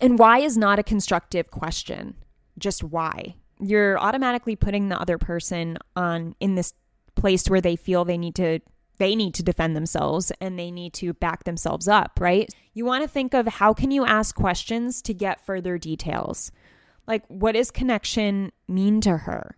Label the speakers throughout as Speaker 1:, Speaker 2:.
Speaker 1: And why is not a constructive question. Just why. You're automatically putting the other person in this place where they feel they need to defend themselves and they need to back themselves up, right? You want to think of how can you ask questions to get further details? Like, what does connection mean to her?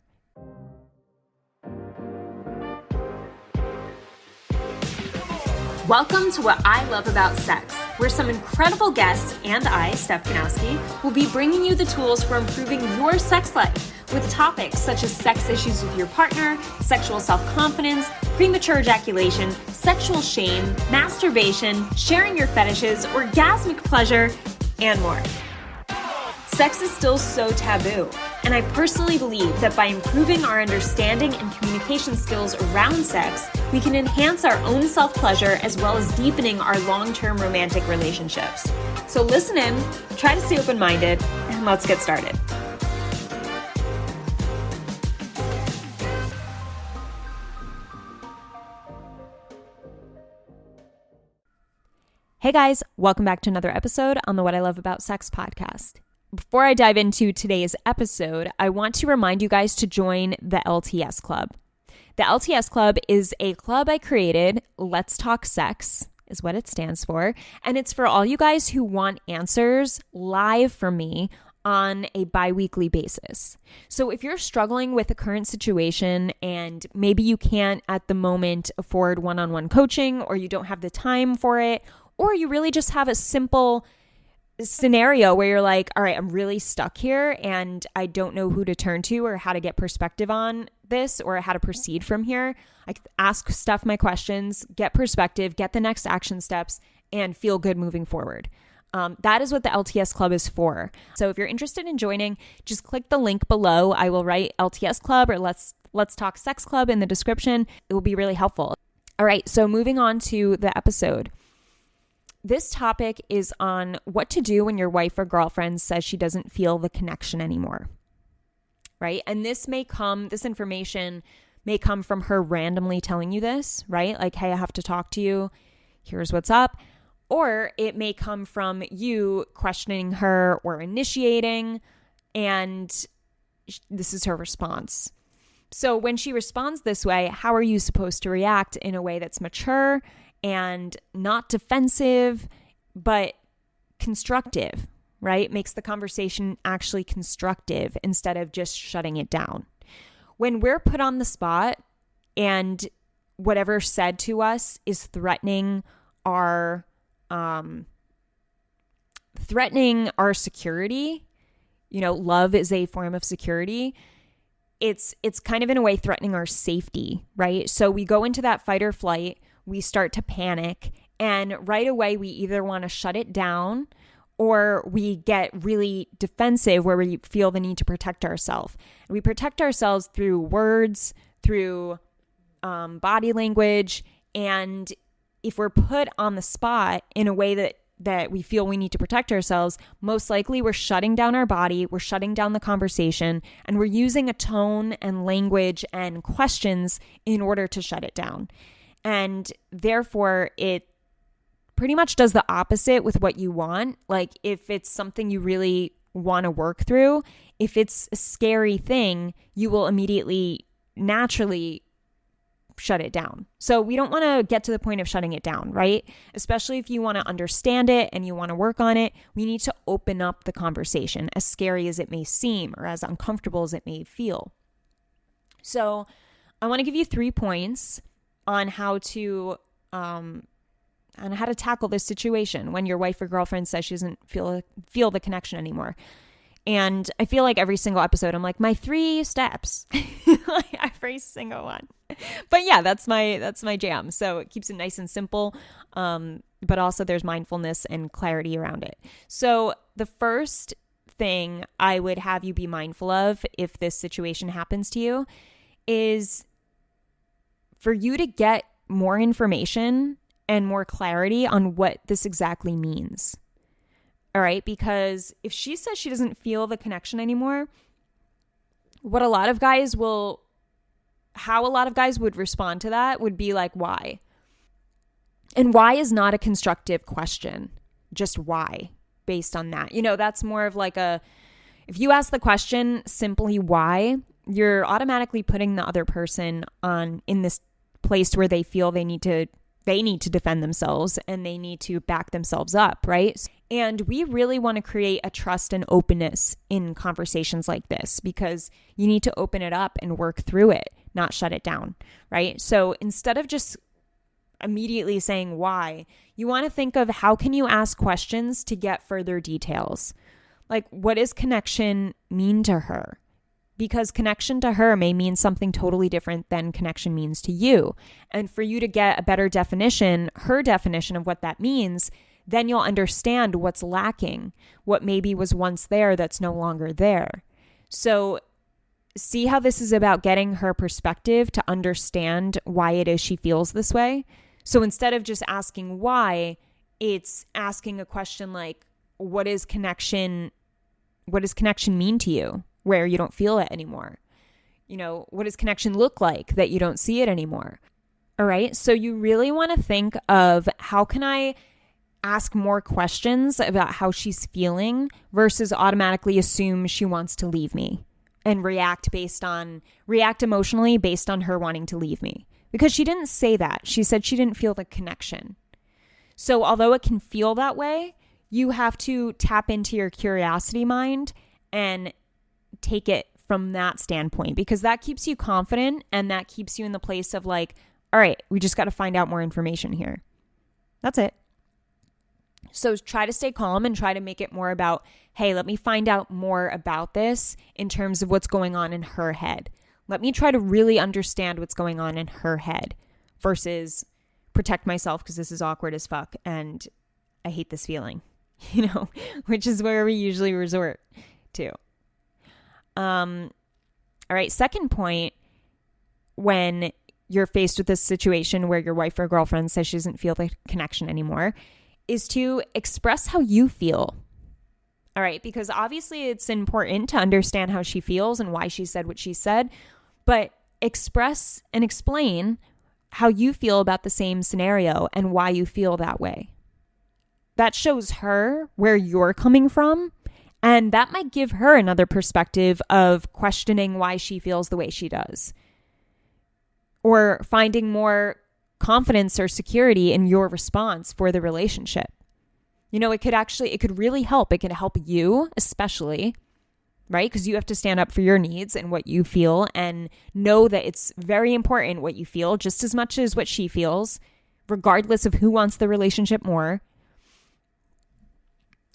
Speaker 2: Welcome to What I Love About Sex, where some incredible guests and I, Steph Kanowski, will be bringing you the tools for improving your sex life with topics such as sex issues with your partner, sexual self-confidence, premature ejaculation, sexual shame, masturbation, sharing your fetishes, orgasmic pleasure, and more. Sex is still so taboo, and I personally believe that by improving our understanding and communication skills around sex, we can enhance our own self-pleasure as well as deepening our long-term romantic relationships. So listen in, try to stay open-minded, and let's get started.
Speaker 1: Hey guys, welcome back to another episode on the What I Love About Sex podcast. Before I dive into today's episode, I want to remind you guys to join the LTS Club. The LTS Club is a club I created, Let's Talk Sex is what it stands for, and it's for all you guys who want answers live from me on a bi-weekly basis. So if you're struggling with a current situation and maybe you can't at the moment afford one-on-one coaching, or you don't have the time for it, or you really just have a simple scenario where you're like, all right, I'm really stuck here and I don't know who to turn to or how to get perspective on this or how to proceed from here. I ask Steph my questions, get perspective, get the next action steps, and feel good moving forward. That is what the LTS Club is for. So if you're interested in joining, just click the link below. I will write LTS Club or Let's Talk Sex Club in the description. It will be really helpful. All right, so moving on to the episode. This topic is on what to do when your wife or girlfriend says she doesn't feel the connection anymore, right? And this information may come from her randomly telling you this, right? Like, hey, I have to talk to you. Here's what's up. Or it may come from you questioning her or initiating, and this is her response. So when she responds this way, how are you supposed to react in a way that's mature and not defensive, but constructive, right? Makes the conversation actually constructive instead of just shutting it down. When we're put on the spot and whatever's said to us is threatening our security, love is a form of security. It's kind of in a way threatening our safety, right? So we go into that fight or flight, we start to panic, and right away we either want to shut it down or we get really defensive where we feel the need to protect ourselves. We protect ourselves through words, through body language, and if we're put on the spot in a way that we feel we need to protect ourselves, most likely we're shutting down our body, we're shutting down the conversation, and we're using a tone and language and questions in order to shut it down. And therefore, it pretty much does the opposite with what you want. Like, if it's something you really want to work through, if it's a scary thing, you will immediately, naturally shut it down. So we don't want to get to the point of shutting it down, right? Especially if you want to understand it and you want to work on it, we need to open up the conversation, as scary as it may seem or as uncomfortable as it may feel. So I want to give you 3 points on how to tackle this situation when your wife or girlfriend says she doesn't feel the connection anymore. And I feel like every single episode, I'm like, my 3 steps, like every single one. But yeah, that's my jam. So it keeps it nice and simple. But also there's mindfulness and clarity around it. So the first thing I would have you be mindful of if this situation happens to you is for you to get more information and more clarity on what this exactly means. All right, because if she says she doesn't feel the connection anymore, how a lot of guys would respond to that would be like, why? And why is not a constructive question, just why. based on that. That's more of like if you ask the question simply why, you're automatically putting the other person in this place where they feel they need to defend themselves and they need to back themselves up, right? And we really want to create a trust and openness in conversations like this, because you need to open it up and work through it, not shut it down, right? So instead of just immediately saying why, you want to think of how can you ask questions to get further details. Like, what does connection mean to her? Because connection to her may mean something totally different than connection means to you. And for you to get a better definition, her definition of what that means, then you'll understand what's lacking, what maybe was once there that's no longer there. So see how this is about getting her perspective to understand why it is she feels this way. So instead of just asking why, it's asking a question like, what does connection mean to you where you don't feel it anymore? What does connection look like that you don't see it anymore? All right. So you really want to think of, how can I ask more questions about how she's feeling versus automatically assume she wants to leave me and react emotionally based on her wanting to leave me. Because she didn't say that. She said she didn't feel the connection. So although it can feel that way, you have to tap into your curiosity mind and take it from that standpoint, because that keeps you confident and that keeps you in the place of like, all right, we just got to find out more information here. That's it. So try to stay calm and try to make it more about, hey, let me find out more about this in terms of what's going on in her head. Let me try to really understand what's going on in her head versus protect myself because this is awkward as fuck and I hate this feeling, which is where we usually resort to. All right. Second point, when you're faced with this situation where your wife or girlfriend says she doesn't feel the connection anymore, is to express how you feel. All right. Because obviously it's important to understand how she feels and why she said what she said, but express and explain how you feel about the same scenario and why you feel that way. That shows her where you're coming from, and that might give her another perspective of questioning why she feels the way she does, or finding more confidence or security in your response for the relationship. It could really help. It could help you especially, right? Because you have to stand up for your needs and what you feel and know that it's very important what you feel just as much as what she feels, regardless of who wants the relationship more.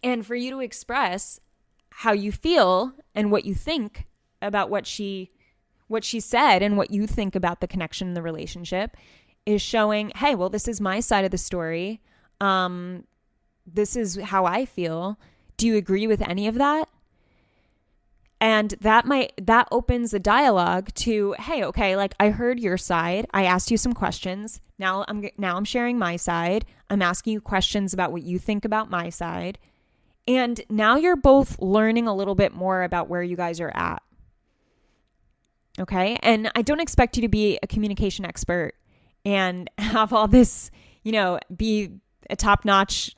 Speaker 1: And for you to express how you feel and what you think about what she said and what you think about the connection in the relationship is showing, hey, well, this is my side of the story. This is how I feel. Do you agree with any of that? And that opens a dialogue to, hey, okay, like I heard your side. I asked you some questions. Now I'm sharing my side. I'm asking you questions about what you think about my side. And now you're both learning a little bit more about where you guys are at. Okay? And I don't expect you to be a communication expert and have all this, be a top-notch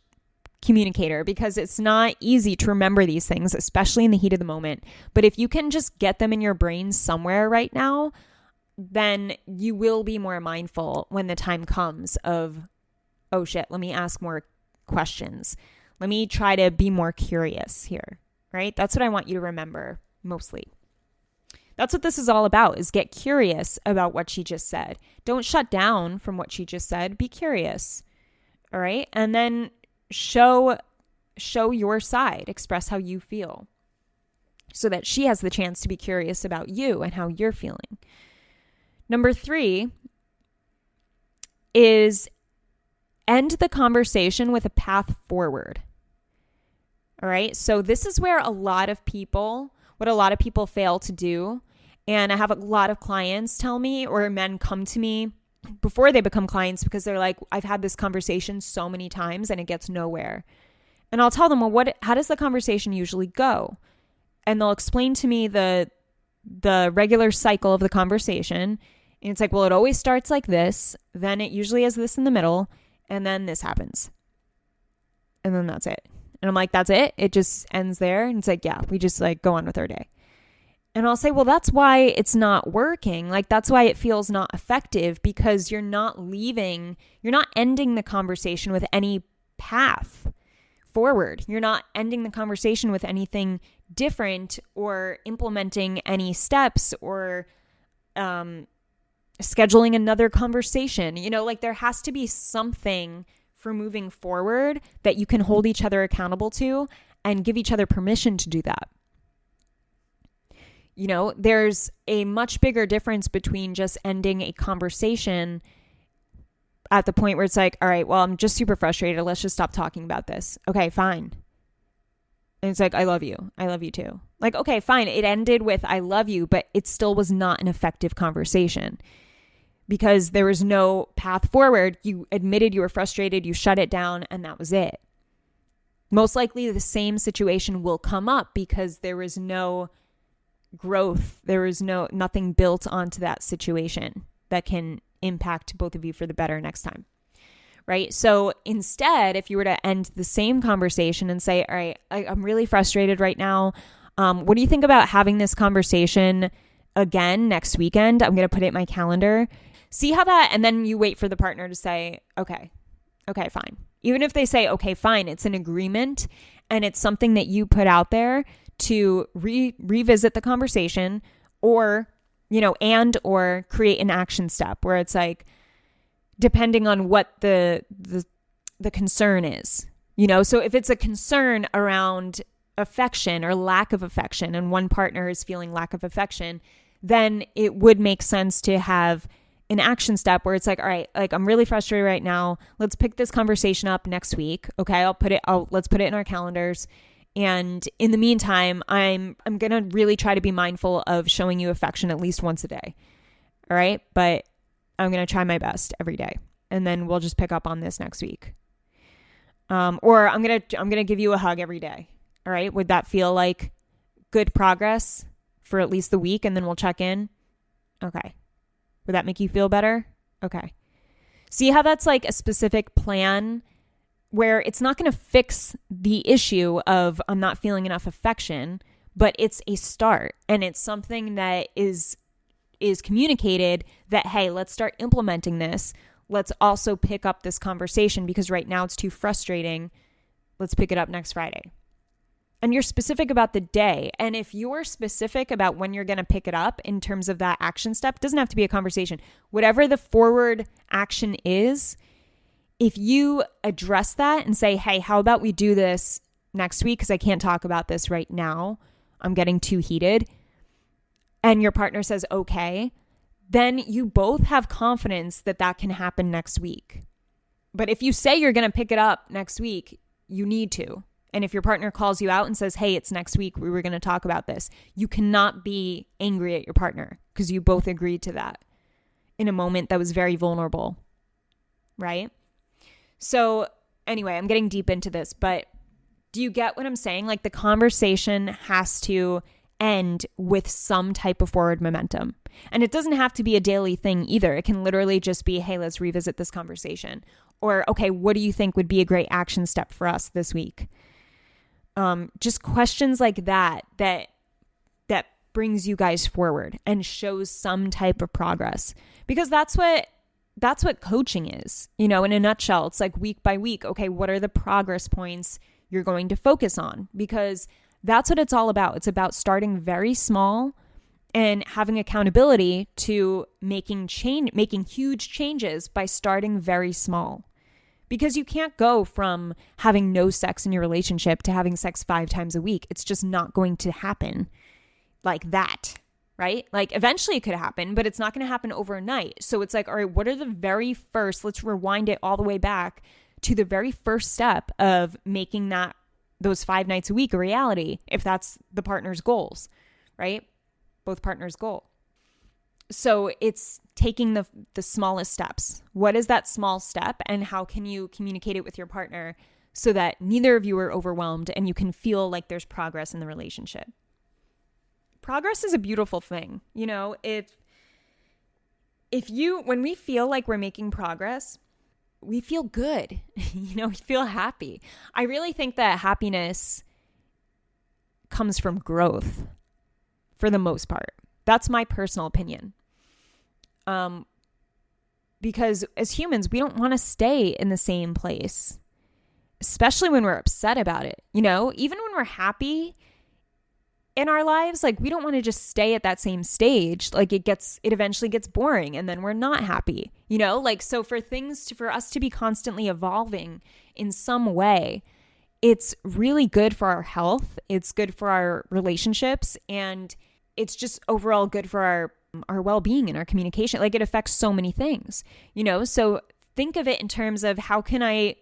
Speaker 1: communicator, because it's not easy to remember these things, especially in the heat of the moment. But if you can just get them in your brain somewhere right now, then you will be more mindful when the time comes of, oh shit, let me ask more questions. Let me try to be more curious here, right? That's what I want you to remember mostly. That's what this is all about, is get curious about what she just said. Don't shut down from what she just said. Be curious, all right? And then show your side. Express how you feel so that she has the chance to be curious about you and how you're feeling. Number 3 is end the conversation with a path forward. All right. So this is where what a lot of people fail to do. And I have a lot of clients tell me, or men come to me before they become clients, because they're like, I've had this conversation so many times and it gets nowhere. And I'll tell them, well, how does the conversation usually go? And they'll explain to me the regular cycle of the conversation. And it's like, well, it always starts like this. Then it usually has this in the middle. And then this happens. And then that's it. And I'm like, that's it? It just ends there? And it's like, yeah, we just like go on with our day. And I'll say, well, that's why it's not working. Like, that's why it feels not effective, because you're not ending the conversation with any path forward. You're not ending the conversation with anything different or implementing any steps or scheduling another conversation. Like there has to be something for moving forward that you can hold each other accountable to and give each other permission to do that. There's a much bigger difference between just ending a conversation at the point where it's like, all right, well, I'm just super frustrated. Let's just stop talking about this. Okay, fine. And it's like, I love you. I love you too. Like, okay, fine. It ended with I love you, but it still was not an effective conversation because there was no path forward. You admitted you were frustrated. You shut it down, and that was it. Most likely the same situation will come up because there was no growth. There was nothing built onto that situation that can impact both of you for the better next time. Right? So instead, if you were to end the same conversation and say, all right, I'm really frustrated right now. What do you think about having this conversation again next weekend? I'm going to put it in my calendar. See how that, and then you wait for the partner to say, okay, fine. Even if they say, okay, fine, it's an agreement and it's something that you put out there to revisit the conversation or, or create an action step where it's like, depending on what the concern is, so if it's a concern around affection or lack of affection and one partner is feeling lack of affection, then it would make sense to have an action step where it's like, all right, like I'm really frustrated right now. Let's pick this conversation up next week. Okay. Let's put it in our calendars. And in the meantime, I'm going to really try to be mindful of showing you affection at least once a day. All right. But I'm going to try my best every day. And then we'll just pick up on this next week. Or I'm going to give you a hug every day. All right. Would that feel like good progress for at least the week? And then we'll check in. Okay. Would that make you feel better? Okay. See how that's like a specific plan where it's not going to fix the issue of I'm not feeling enough affection, but it's a start. And it's something that is communicated that, hey, let's start implementing this. Let's also pick up this conversation because right now it's too frustrating. Let's pick it up next Friday. And you're specific about the day. And if you're specific about when you're going to pick it up in terms of that action step, it doesn't have to be a conversation. Whatever the forward action is, if you address that and say, hey, how about we do this next week? Because I can't talk about this right now. I'm getting too heated. And your partner says, okay, then you both have confidence that that can happen next week. But if you say you're going to pick it up next week, you need to. And if your partner calls you out and says, hey, it's next week, we were going to talk about this, you cannot be angry at your partner because you both agreed to that in a moment that was very vulnerable, right? So anyway, I'm getting deep into this, but do you get what I'm saying? Like the conversation has to end with some type of forward momentum. And it doesn't have to be a daily thing either. It can literally just be, hey, let's revisit this conversation. Or, okay, what do you think would be a great action step for us this week? Just questions like that brings you guys forward and shows some type of progress, because that's what coaching is, in a nutshell. It's like week by week. Okay, what are the progress points you're going to focus on? Because that's what it's all about. It's about starting very small and having accountability to making huge changes by starting very small. Because you can't go from having no sex in your relationship to having sex 5 times a week. It's just not going to happen like that, right? Like eventually it could happen, but it's not going to happen overnight. So it's like, all right, what are the very first, let's rewind it all the way back to the very first step of making those 5 nights a week a reality, if that's the partner's goals, right? Both partners' goal. So it's taking the smallest steps. What is that small step, and how can you communicate it with your partner so that neither of you are overwhelmed and you can feel like there's progress in the relationship? Progress is a beautiful thing. When we feel like we're making progress, we feel good. We feel happy. I really think that happiness comes from growth for the most part. That's my personal opinion. Because as humans, we don't want to stay in the same place, especially when we're upset about it. Even when we're happy in our lives, like we don't want to just stay at that same stage. Like it eventually gets boring and then we're not happy, so for us to be constantly evolving in some way, it's really good for our health. It's good for our relationships, and it's just overall good for our well-being and our communication. Like it affects so many things, so think of it in terms of how can I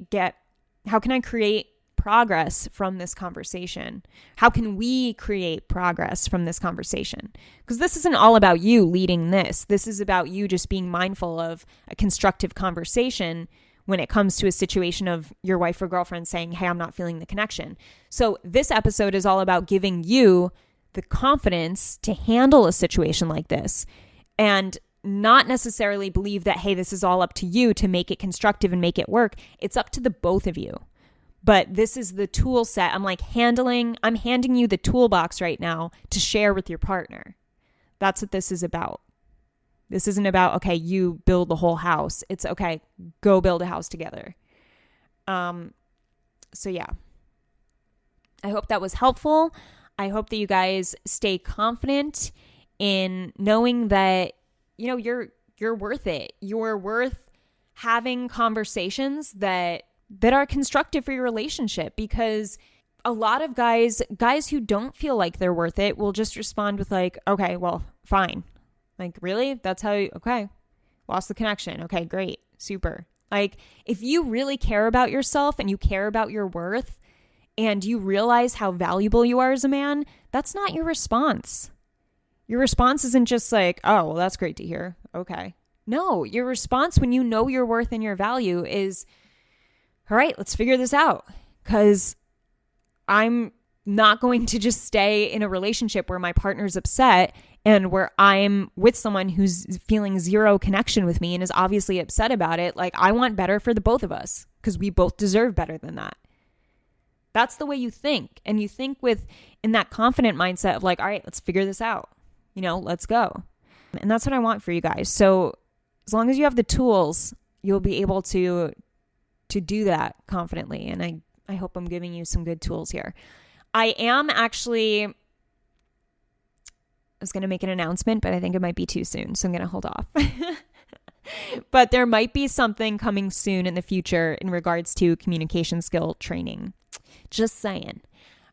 Speaker 1: create progress from this conversation? How can we create progress from this conversation? Because this isn't all about you leading this. This is about you just being mindful of a constructive conversation when it comes to a situation of your wife or girlfriend saying, hey, I'm not feeling the connection. So this episode is all about giving you the confidence to handle a situation like this and not necessarily believe that, hey, this is all up to you to make it constructive and make it work. It's up to the both of you. But this is the tool set. I'm handing you the toolbox right now to share with your partner. That's what this is about. This isn't about, okay, you build the whole house. It's okay, go build a house together. So yeah, I hope that was helpful. I hope that you guys stay confident in knowing that, you're worth it. You're worth having conversations that are constructive for your relationship, because a lot of guys who don't feel like they're worth it will just respond with like, okay, well, fine. Like, really? That's how okay. Lost the connection. Okay, great. Super. Like, if you really care about yourself and you care about your worth and you realize how valuable you are as a man, that's not your response. Your response isn't just like, oh, well, that's great to hear. Okay. No, your response when you know your worth and your value is, all right, let's figure this out, because I'm not going to just stay in a relationship where my partner's upset and where I'm with someone who's feeling zero connection with me and is obviously upset about it. Like, I want better for the both of us because we both deserve better than that. That's the way you think. And you think in that confident mindset of like, all right, let's figure this out. Let's go. And that's what I want for you guys. So as long as you have the tools, you'll be able to do that confidently. And I hope I'm giving you some good tools here. I was going to make an announcement, but I think it might be too soon. So I'm going to hold off. But there might be something coming soon in the future in regards to communication skill training. Just saying.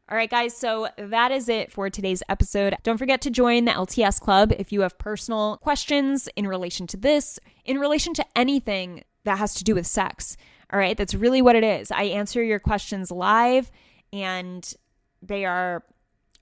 Speaker 1: All right, guys. So that is it for today's episode. Don't forget to join the LTS Club if you have personal questions in relation to this, in relation to anything that has to do with sex. All right. That's really what it is. I answer your questions live, and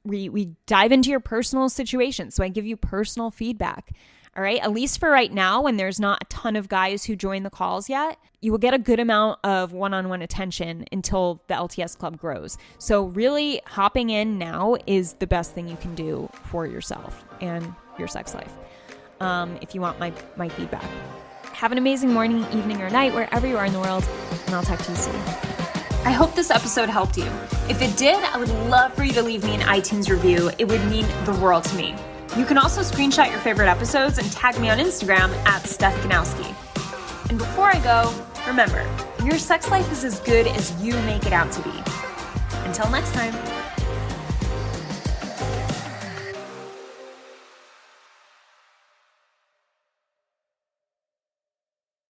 Speaker 1: we dive into your personal situation. So I give you personal feedback. All right. At least for right now, when there's not a ton of guys who join the calls yet, you will get a good amount of one-on-one attention until the LTS Club grows. So really hopping in now is the best thing you can do for yourself and your sex life. If you want my feedback. Have an amazing morning, evening, or night, wherever you are in the world, and I'll talk to you soon.
Speaker 2: I hope this episode helped you. If it did, I would love for you to leave me an iTunes review. It would mean the world to me. You can also screenshot your favorite episodes and tag me on Instagram at Steph Ganowski. And before I go, remember, your sex life is as good as you make it out to be. Until next time.